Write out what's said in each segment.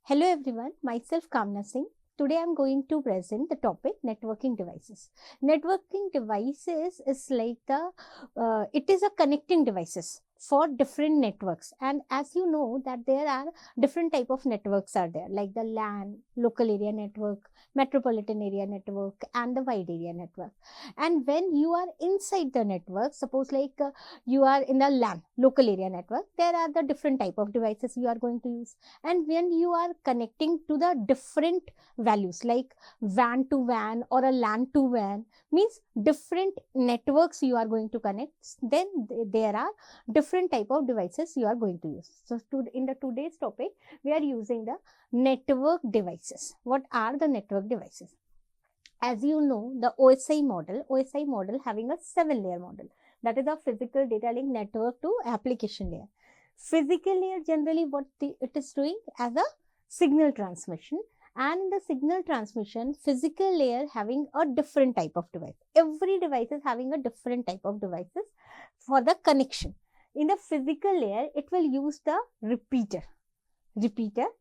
Hello everyone, myself Kamna Singh. Today I am going to present the topic networking devices. Networking devices is like it is a connecting devices for different networks, and as you know that there are different type of networks are there, like the LAN, local area network, metropolitan area network, and the wide area network. And when you are inside the network, suppose you are in the LAN, local area network, there are the different type of devices you are going to use. And when you are connecting to the different values like WAN to WAN or a LAN to WAN, means different networks you are going to connect, then there are different type of devices you are going to use. So in the today's topic, we are using the network devices. What are the network devices? As you know, the OSI model having a 7-layer model. That is a physical data link network to application layer. Physical layer generally what it is doing as a signal transmission, and in the signal transmission, physical layer having a different type of device. Every device is having a different type of devices for the connection. In the physical layer, it will use the repeater,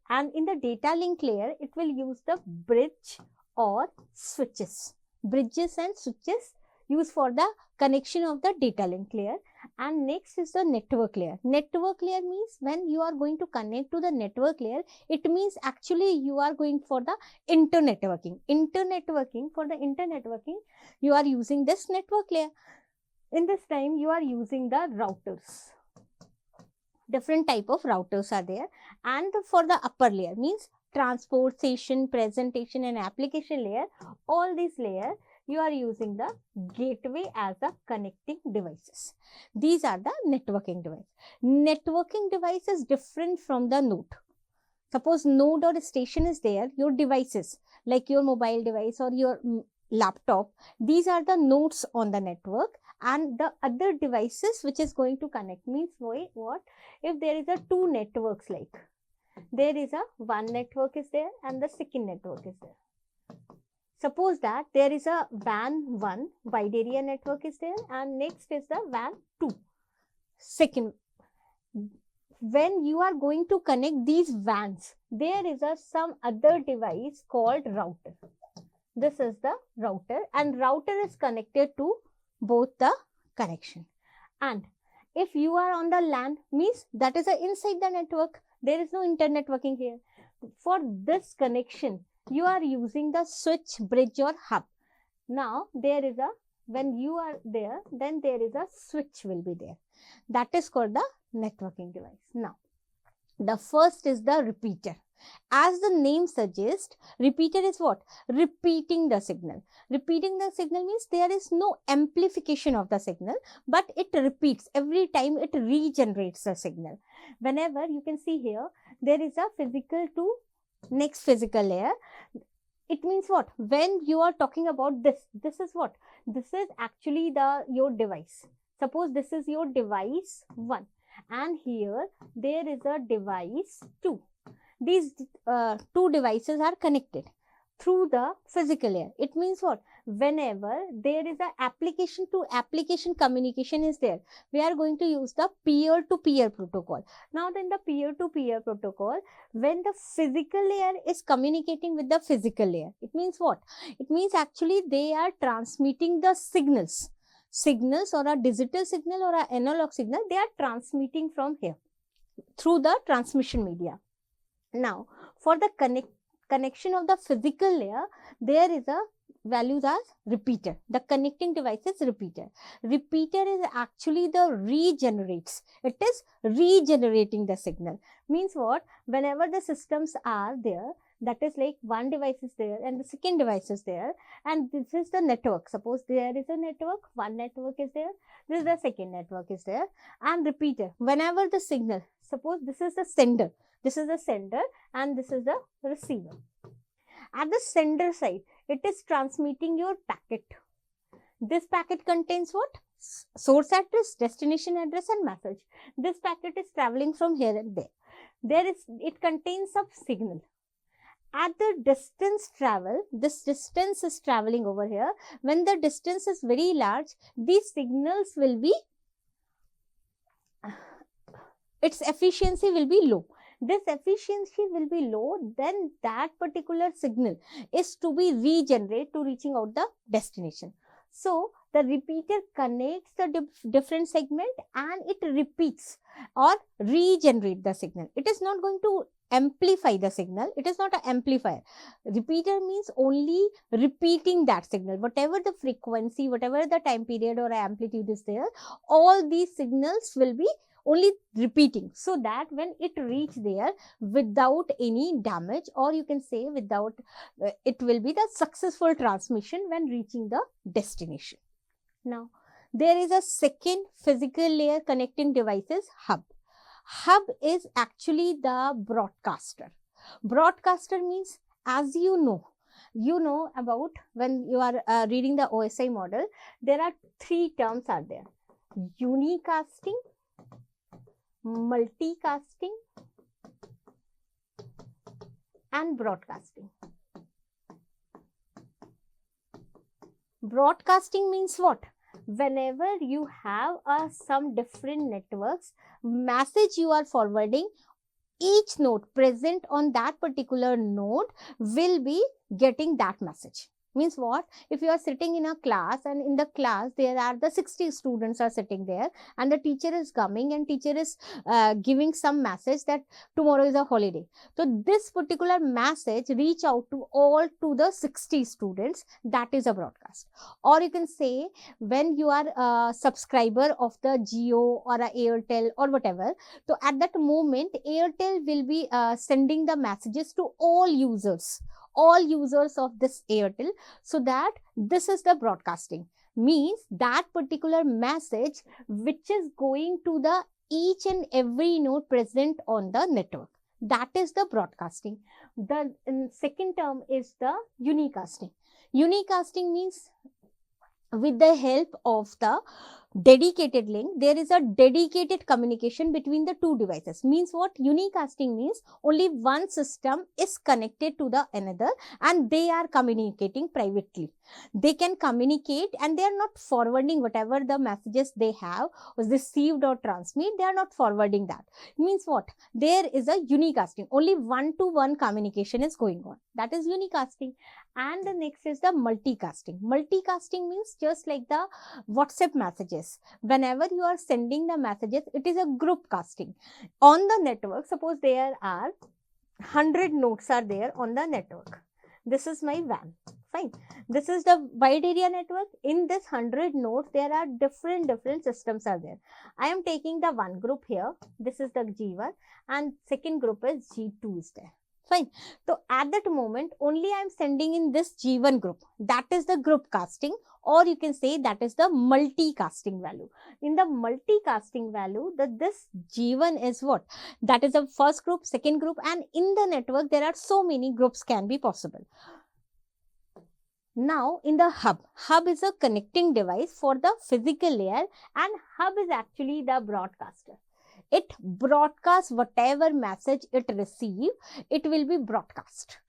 and in the data link layer, it will use the bridge or switches. Bridges and switches used for the connection of the data link layer. And next is the network layer. Network layer means when you are going to connect to the network layer, it means actually you are going for the internetworking. For the internetworking, you are using this network layer. In this time, you are using the routers. Different type of routers are there. And for the upper layer means transportation, presentation, and application layer, all these layers, you are using the gateway as a connecting devices. These are the networking device. Networking device is different from the node. Suppose node or station is there, your devices like your mobile device or your laptop, these are the nodes on the network, and the other devices which is going to connect means what? If there is a two networks, like there is a one network is there and the second network is there. Suppose that there is a WAN 1 wide area network is there, and next is the WAN 2 second. When you are going to connect these WANs, there is a some other device called router. This is the router, and router is connected to both the connection. And if you are on the LAN, means that is inside the network. There is no internet working here. For this connection, you are using the switch, bridge, or hub. Now, there is a, when you are there, then there is a switch will be there. That is called the networking device. Now, the first is the repeater. As the name suggests, repeater is what? Repeating the signal. Repeating the signal means there is no amplification of the signal, but it repeats. Every time it regenerates the signal. Whenever you can see here, there is a physical to next physical layer. It means what? When you are talking about this is what? This is actually your device. Suppose this is your device 1, and here there is a device 2. These two devices are connected through the physical layer. It means what? Whenever there is a application to application communication is there, we are going to use the peer-to-peer protocol. Now in the peer-to-peer protocol, when the physical layer is communicating with the physical layer, it means what? It means actually they are transmitting the signals or a digital signal or an analog signal, they are transmitting from here through the transmission media. Now, for the connection of the physical layer, there is a values as repeater. The connecting device is repeater. Repeater is actually the regenerates. It is regenerating the signal. Means what? Whenever the systems are there, that is like one device is there and the second device is there, and this is the network. Suppose there is a network, one network is there, this is the second network is there, and repeater. Whenever the signal, suppose this is the sender, and this is the receiver. At the sender side, it is transmitting your packet. This packet contains what? Source address, destination address, and message. This packet is traveling from here and there. It contains some signal. At the distance travel, this distance is traveling over here. When the distance is very large, these signals will be, its efficiency will be low. this efficiency will be low, then that particular signal is to be regenerated to reaching out the destination. So the repeater connects the different segment and it repeats or regenerate the signal. It is not going to amplify the signal. It is not an amplifier. Repeater means only repeating that signal. Whatever the frequency, whatever the time period or amplitude is there, all these signals will be only repeating, so that when it reach there without any damage, or you can say without, it will be the successful transmission when reaching the destination. Now, there is a second physical layer connecting devices, hub. Hub is actually the broadcaster. Broadcaster means, as you know about when you are reading the OSI model, there are three terms are there: unicasting, multicasting, and broadcasting. Broadcasting means what? Whenever you have some different networks, message you are forwarding, each node present on that particular node will be getting that message. Means what? If you are sitting in a class and in the class there are the 60 students are sitting there, and the teacher is coming and teacher is giving some message that tomorrow is a holiday. So this particular message reach out to all to the 60 students. That is a broadcast. Or you can say when you are a subscriber of the Jio or a Airtel or whatever, so at that moment Airtel will be sending the messages to all users of this Airtel, so that this is the broadcasting. Means that particular message which is going to the each and every node present on the network. That is the broadcasting. The second term is the unicasting. Unicasting means with the help of the dedicated link, there is a dedicated communication between the two devices. Means what? Unicasting means only one system is connected to the another and they are communicating privately. They can communicate and they are not forwarding whatever the messages they have was received or transmit. They are not forwarding that. Means what? There is a unicasting. Only one-to-one communication is going on. That is unicasting. And the next is the multicasting. Multicasting means just like the WhatsApp messages. Whenever you are sending the messages, it is a group casting. On the network, suppose there are 100 nodes are there on the network. This is my WAN. Fine. This is the wide area network. In this 100 nodes, there are different systems are there. I am taking the one group here. This is the G1 and second group is G2 is there. Fine. So at that moment, only I am sending in this G1 group. That is the group casting, or you can say that is the multicasting value. In the multicasting value, this G1 is what? That is the first group, second group, and in the network, there are so many groups can be possible. Now, in the hub is a connecting device for the physical layer, and hub is actually the broadcaster. It broadcasts whatever message it receives, it will be broadcast.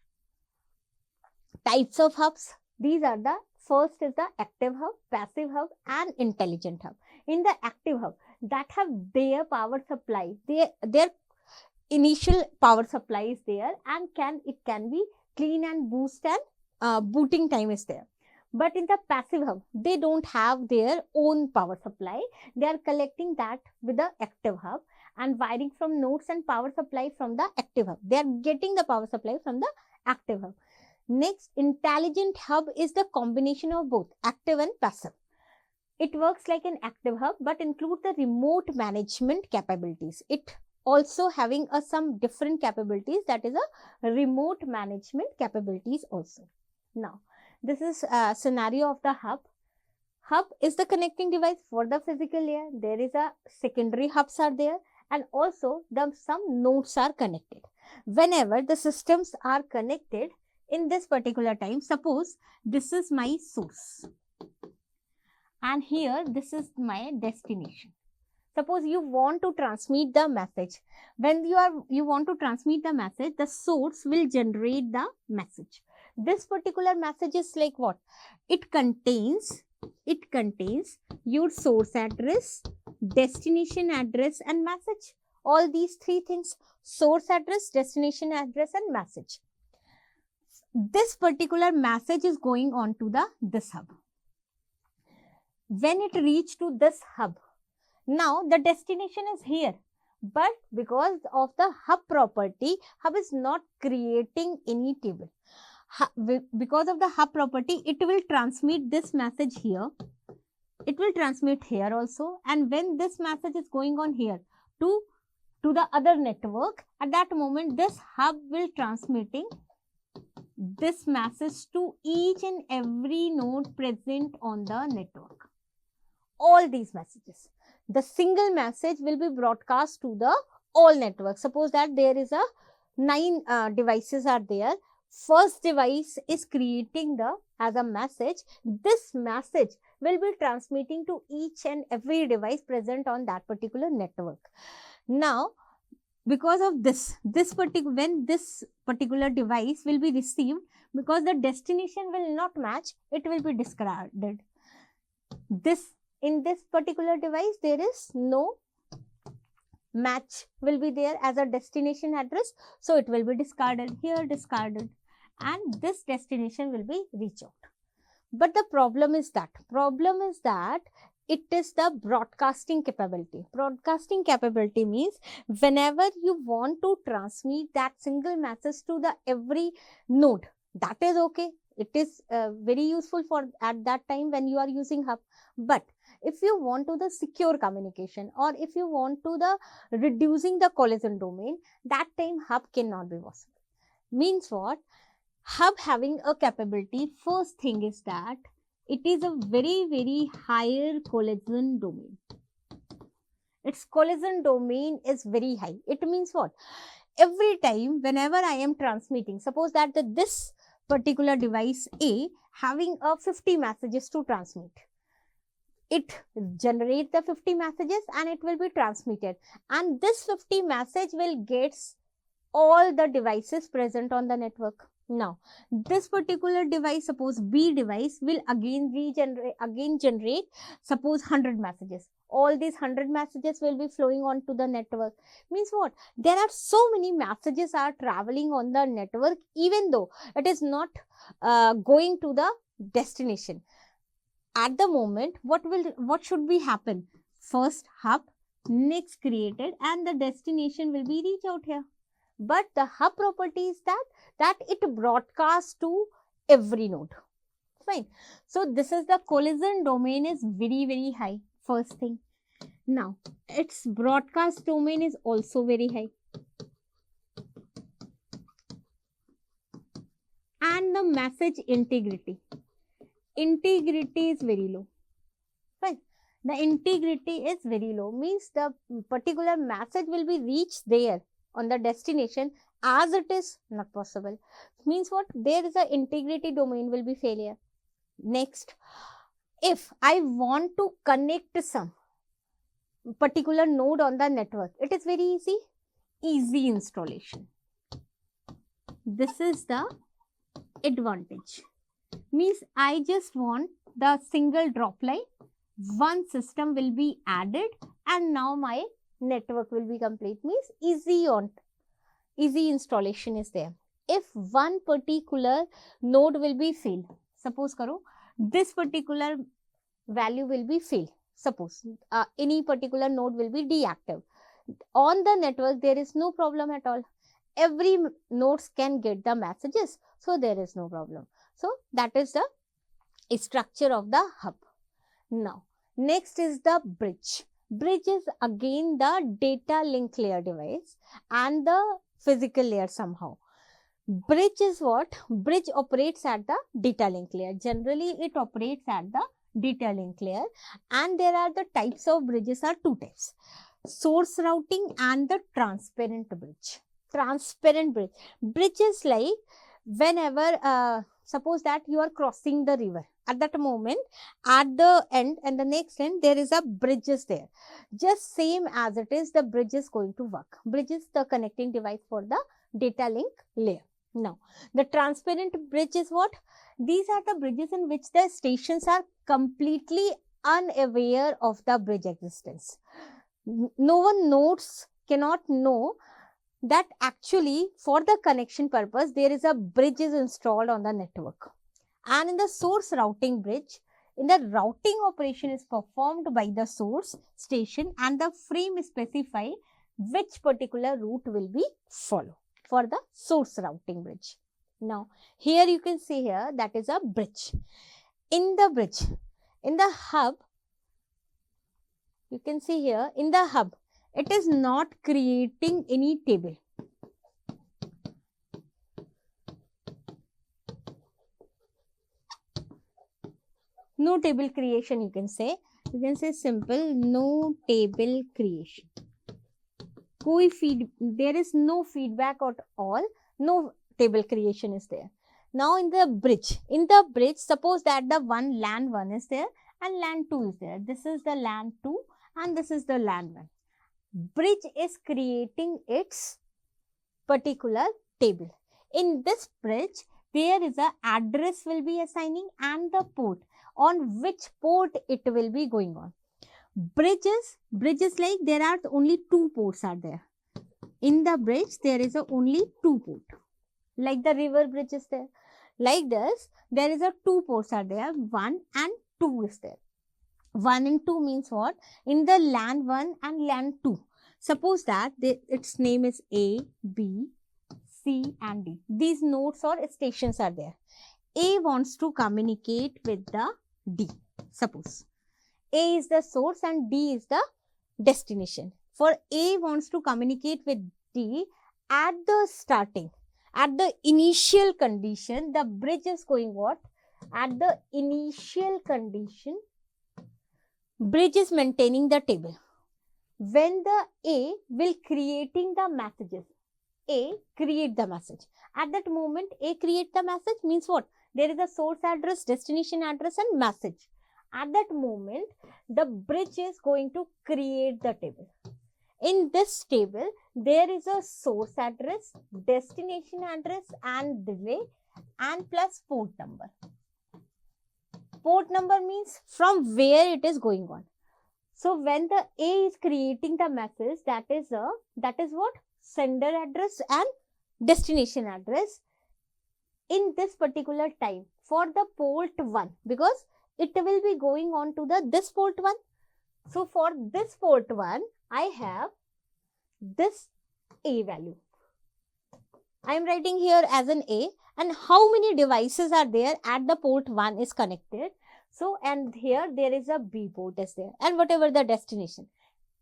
Types of hubs, these are the first is the active hub, passive hub and intelligent hub. In the active hub, that have their power supply, their initial power supply is there and it can be clean and boost and booting time is there. But in the passive hub, they don't have their own power supply. They are collecting that with the active hub and wiring from nodes and power supply from the active hub. They are getting the power supply from the active hub. Next, intelligent hub is the combination of both active and passive. It works like an active hub but includes the remote management capabilities. It also having some different capabilities, that is a remote management capabilities also. Now, this is a scenario of the hub. Hub is the connecting device for the physical layer. There is a secondary hubs are there and also some nodes are connected. Whenever the systems are connected in this particular time, suppose this is my source and here this is my destination. Suppose you want to transmit the message. When you want to transmit the message, the source will generate the message. This particular message is like what? It contains your source address, destination address and message. All these three things: source address, destination address, and message. This particular message is going on to this hub. When it reach to this hub, now the destination is here, but because of the hub property, hub is not creating any table. Because of the hub property, it will transmit this message here. It will transmit here also, and when this message is going on here to the other network, at that moment this hub will transmitting this message to each and every node present on the network. All these messages. The single message will be broadcast to the all networks. Suppose that there is a 9 devices are there. First device is creating as a message. This message will be transmitting to each and every device present on that particular network. Now, because of when this particular device will be received, because the destination will not match, it will be discarded. In this particular device, there is no match will be there as a destination address, so it will be discarded, here discarded, and this destination will be reached out. But the problem is that it is the broadcasting capability. Broadcasting capability means whenever you want to transmit that single message to the every node, that is okay. It is very useful for at that time when you are using hub. But if you want to the secure communication, or if you want to the reducing the collision domain, that time hub cannot be possible. Means what? Hub having a capability, first thing is that it is a very higher collision domain. Its collision domain is very high. It means what? Every time whenever I am transmitting, suppose that this particular device A having a 50 messages to transmit. It generates the 50 messages and it will be transmitted. And this 50 message will get all the devices present on the network. Now, this particular device, suppose B device, will again generate suppose 100 messages. All these 100 messages will be flowing on to the network. Means what? There are so many messages are traveling on the network, even though it is not going to the destination. At the moment, what should be happen? First hub, next created, and the destination will be reach out here. But the hub property is that it broadcasts to every node. Fine. So this is the collision domain is very high. First thing. Now its broadcast domain is also very high. And the message integrity. Integrity is very low. Fine. The integrity is very low. Means the particular message will be reached there on the destination as it is not possible. Means what? There is a integrity domain will be failure. Next, if I want to connect some particular node on the network, it is very easy installation. This is the advantage. Means I just want the single drop line, one system will be added, and now my network will be complete. Means easy installation is there. If one particular node will be failed, suppose karo this particular value will be failed, suppose any particular node will be deactive on the network, there is no problem at all. Every nodes can get the messages, so there is no problem. So that is the structure of the hub. Now next is the bridge. Bridge is again the data link layer device and the physical layer somehow. Bridge is what? Bridge operates at the data link layer. Generally, it operates at the data link layer, and there are the types of bridges are two types: source routing and the transparent bridge. Transparent bridge. Bridge is like whenever suppose that you are crossing the river. At that moment, at the end and the next end, there is a bridge is there. Just same as it is, the bridge is going to work. Bridge is the connecting device for the data link layer. Now, the transparent bridge is what? These are the bridges in which the stations are completely unaware of the bridge existence. No one knows cannot know that actually for the connection purpose, there is a bridge is installed on the network. And in the source routing bridge, in the routing operation is performed by the source station and the frame specify which particular route will be followed for the source routing bridge. Now, here you can see here that is a bridge. In the bridge, in the hub, you can see here in the hub, it is not creating any table. No table creation, you can say simple, no table creation. There is no feedback at all, no table creation is there. Now in the bridge, suppose that the one LAN 1 is there and LAN 2 is there. This is the LAN 2 and this is the LAN 1. Bridge is creating its particular table. In this bridge, there is a address will be assigning and the port, on which port it will be going on. Bridges like there are only 2 ports are there. In the bridge, there is only 2 port. Like the river bridge is there. Like this, there is 2 ports are there. 1 and 2 is there. 1 and 2 means what? In the LAN 1 and LAN 2. Suppose that its name is A, B, C and D. These nodes or stations are there. A wants to communicate with the D. Suppose A is the source and D is the destination. For A wants to communicate with D at the starting, at the initial condition, the bridge is going what? At the initial condition, bridge is maintaining the table. When the A will creating the messages, A create the message. At that moment, A create the message means what? There is a source address, destination address and message. At that moment, the bridge is going to create the table. In this table, there is a source address, destination address and delay and plus port number. Port number means from where it is going on. So when the A is creating the message, that is what? Sender address and destination address in this particular time for the port 1, because it will be going on to this port 1. So for this port 1, I have this A value. I am writing here as an A, and how many devices are there at the port 1 is connected. So, and here there is a B port is there, and whatever the destination.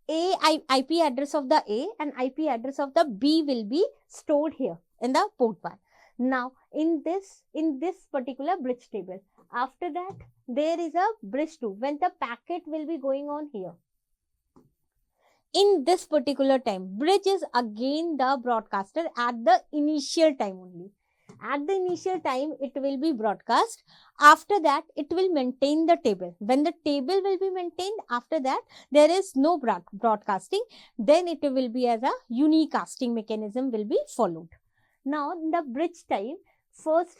IP address of the A and IP address of the B will be stored here in the port 1. Now, in this particular bridge table, after that, there is a bridge 2 when the packet will be going on here. In this particular time, bridge is again the broadcaster at the initial time only. At the initial time, it will be broadcast. After that, it will maintain the table. When the table will be maintained, after that, there is no broadcasting. Then it will be as a unicasting mechanism will be followed. Now, in the bridge time, first,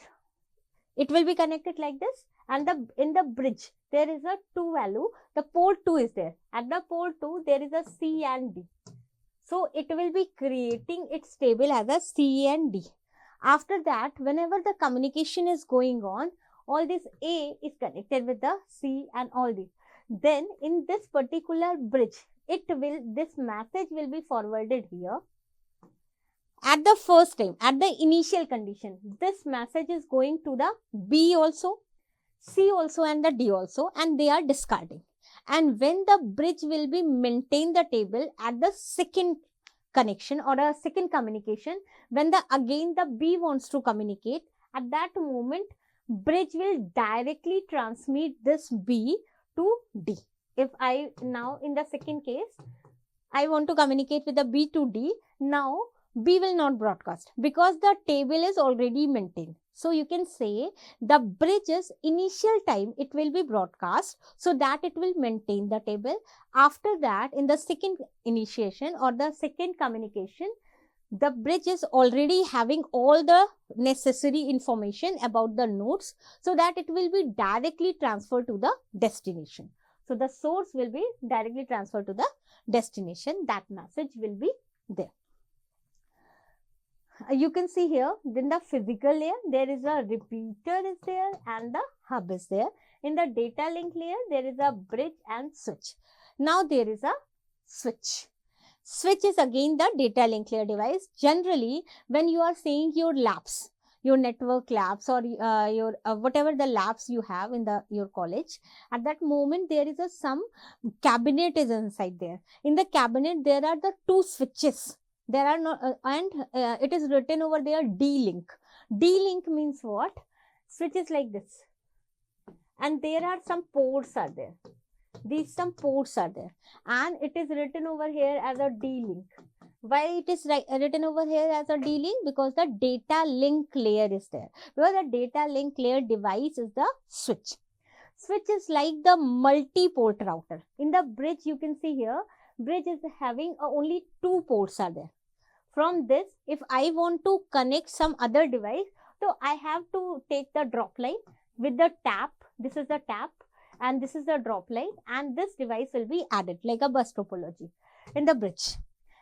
it will be connected like this. And in the bridge, there is a 2 value. The port 2 is there. At the port 2, there is a C and D. So, it will be creating its table as a C and D. After that, whenever the communication is going on, all this A is connected with the C and all this. Then, in this particular bridge, this message will be forwarded here. At the first time, at the initial condition, this message is going to the B also, C also and the D also, and they are discarding. And when the bridge will be maintain the table at the second connection or a second communication, when again the B wants to communicate, at that moment, bridge will directly transmit this B to D. If I now in the second case, I want to communicate with the B to D, now B will not broadcast because the table is already maintained. So you can say the bridge's initial time it will be broadcast so that it will maintain the table. After that, in the second initiation or the second communication, the bridge is already having all the necessary information about the nodes so that it will be directly transferred to the destination. So the source will be directly transferred to the destination. That message will be there. You can see here, in the physical layer, there is a repeater is there and the hub is there. In the data link layer, there is a bridge and switch. Now there is a switch. Switch is again the data link layer device. Generally, when you are saying your labs, your network labs or your whatever the labs you have in your college, at that moment there is some cabinet is inside there. In the cabinet, there are the two switches. There are no, it is written over there D-link. D-link means what? Switch is like this. And there are some ports are there. These some ports are there. And it is written over here as a D-link. Why it is written over here as a D-link? Because the data link layer is there. Because the data link layer device is the switch. Switch is like the multi-port router. In the bridge, you can see here, bridge is having only two ports are there. From this, if I want to connect some other device, so I have to take the drop line with the tap. This is the tap and this is the drop line, and this device will be added like a bus topology in the bridge.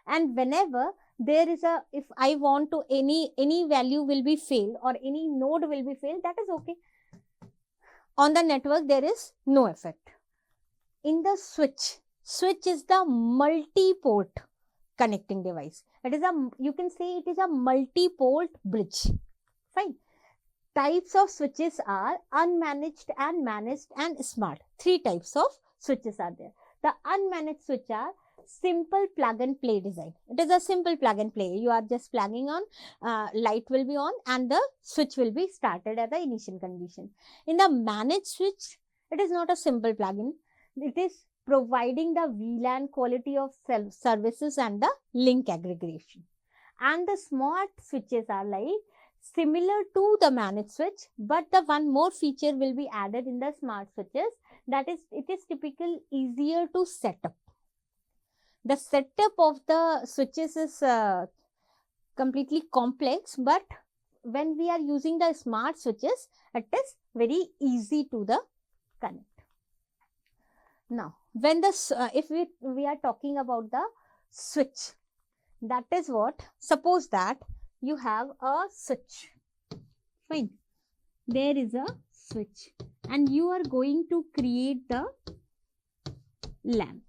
And whenever there is if I want to any value will be failed or any node will be failed, that is okay. On the network, there is no effect. In the switch is the multi-port connecting device. It is you can say it is a multi-port bridge. Fine. Types of switches are unmanaged and managed and smart. Three types of switches are there. The unmanaged switch are simple plug and play design. It is a simple plug and play. You are just plugging on, light will be on and the switch will be started at the initial condition. In the managed switch, it is not a simple plug-in. It is providing the VLAN quality of services and the link aggregation. And the smart switches are like similar to the managed switch, but the one more feature will be added in the smart switches. That is, it is typically easier to set up. The setup of the switches is completely complex, but when we are using the smart switches, it is very easy to the connect. Now, when the if we are talking about the switch, that is what, suppose that you have a switch, fine, there is a switch and you are going to create the LAN.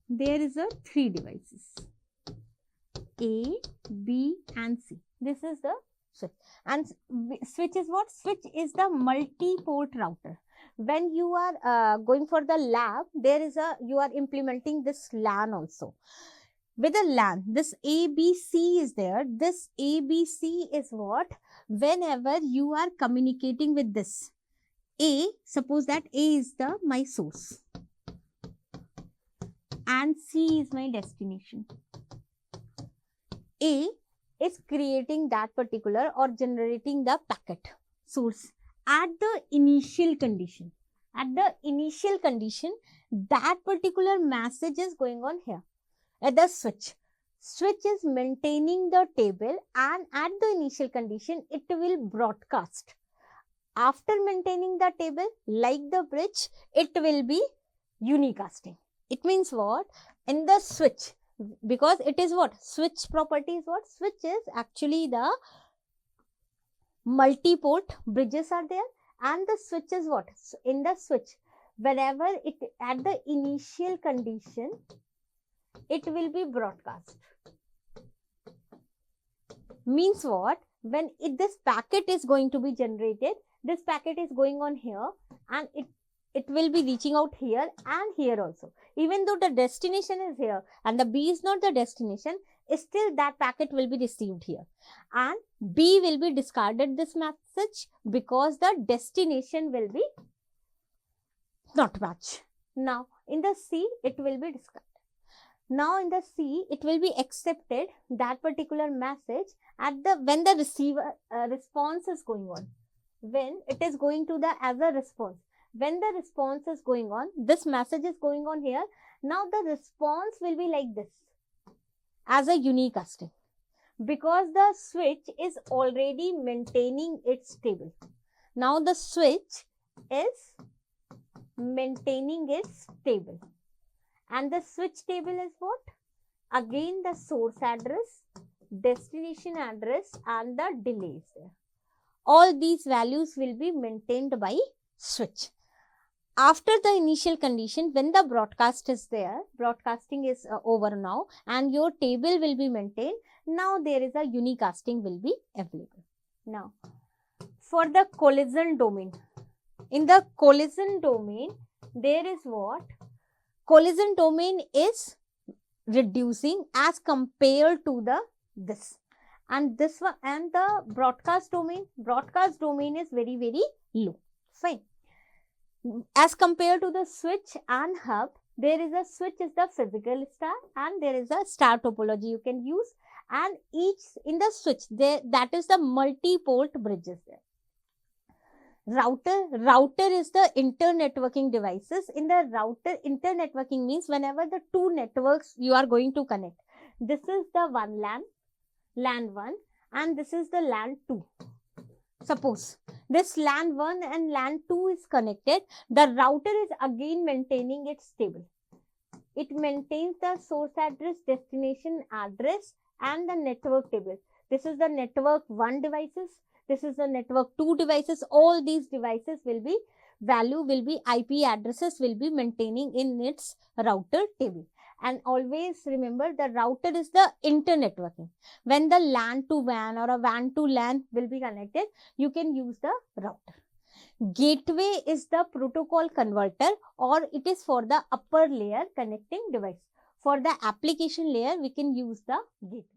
There is a three devices, A, B and C. This is the switch. And switch is what? Switch is the multi-port router. When you are going for the lab, there is you are implementing this LAN also. With a LAN, this ABC is there. This ABC is what? Whenever you are communicating with this A, suppose that A is my source and C is my destination. A is creating that particular or generating the packet source at the initial condition. At the initial condition, that particular message is going on here at the switch. Switch is maintaining the table and at the initial condition, it will broadcast. After maintaining the table, like the bridge, it will be unicasting. It means what? In the switch, because it is what? Switch property is what? Switch is actually the multi-port bridges are there, and the switch is what? In the switch, whenever it at the initial condition, it will be broadcast. Means what? When this packet is going to be generated, this packet is going on here and it will be reaching out here and here also. Even though the destination is here and the B is not the destination, still that packet will be received here. And B will be discarded this message because the destination will be not match. Now, in the C, it will be discarded. Now, in the C, it will be accepted that particular message at when the receiver response is going on. When it is going to the as a response. When the response is going on, this message is going on here. Now, the response will be like this as a unicasting because the switch is already maintaining its table. Now, the switch is maintaining its table. And the switch table is what? again the source address, destination address and the delays there. All these values will be maintained by switch. After the initial condition, when the broadcast is there, broadcasting is over now and your table will be maintained. Now there is a unicasting will be available. Now, for the collision domain, in the collision domain, there is what? Collision domain is reducing as compared to the this. And this one, and the broadcast domain is very, very low. Fine. As compared to the switch and hub, there is a switch is the physical star and there is a star topology you can use, and each in the switch there, that is the multi-port bridges there. Router is the inter-networking devices. In the router, inter-networking means whenever the two networks you are going to connect. This is the one LAN 1 and this is the LAN 2. Suppose this LAN 1 and LAN 2 is connected, the router is again maintaining its table. It maintains the source address, destination address and the network table. This is the network 1 devices, this is the network 2 devices. All these devices will be, value will be, IP addresses will be maintaining in its router table. And always remember, the router is the inter-networking. When the LAN to WAN or a WAN to LAN will be connected, you can use the router. Gateway is the protocol converter, or it is for the upper layer connecting device. For the application layer, we can use the gateway.